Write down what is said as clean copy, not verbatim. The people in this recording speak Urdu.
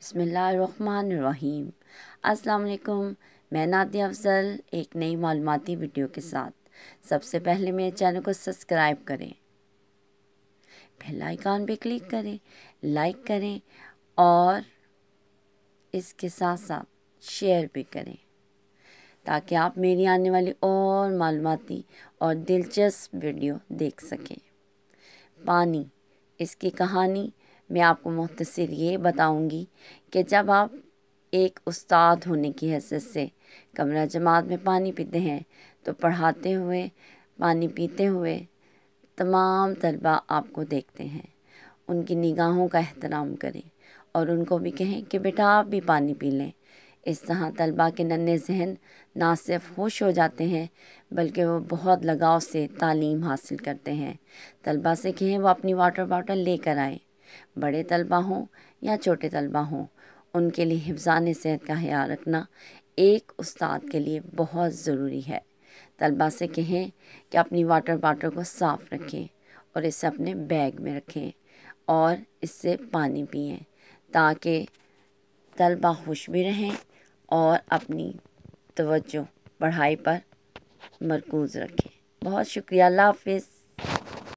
بسم اللہ الرحمن الرحیم۔ السلام علیکم، میں نادیہ افضل ایک نئی معلوماتی ویڈیو کے ساتھ۔ سب سے پہلے میرے چینل کو سبسکرائب کریں، بیل آئیکن پہ کلک کریں، لائک کریں اور اس کے ساتھ ساتھ شیئر بھی کریں تاکہ آپ میری آنے والی اور معلوماتی اور دلچسپ ویڈیو دیکھ سکیں۔ پانی، اس کی کہانی میں آپ کو مختصر یہ بتاؤں گی کہ جب آپ ایک استاد ہونے کی حیثیت سے کمرہ جماعت میں پانی پیتے ہیں تو پڑھاتے ہوئے پانی پیتے ہوئے تمام طلبہ آپ کو دیکھتے ہیں۔ ان کی نگاہوں کا احترام کریں اور ان کو بھی کہیں کہ بیٹا آپ بھی پانی پی لیں۔ اس طرح طلبہ کے ننھے ذہن نہ صرف خوش ہو جاتے ہیں بلکہ وہ بہت لگاؤ سے تعلیم حاصل کرتے ہیں۔ طلبہ سے کہیں وہ اپنی واٹر باٹل لے کر آئیں، بڑے طلبہ ہوں یا چھوٹے طلبہ ہوں، ان کے لیے حفظان صحت کا خیال رکھنا ایک استاد کے لیے بہت ضروری ہے۔ طلبہ سے کہیں کہ اپنی واٹر باٹل کو صاف رکھیں اور اسے اپنے بیگ میں رکھیں اور اس سے پانی پئیں تاکہ طلبہ خوش بھی رہیں اور اپنی توجہ پڑھائی پر مرکوز رکھیں۔ بہت شکریہ، اللہ حافظ۔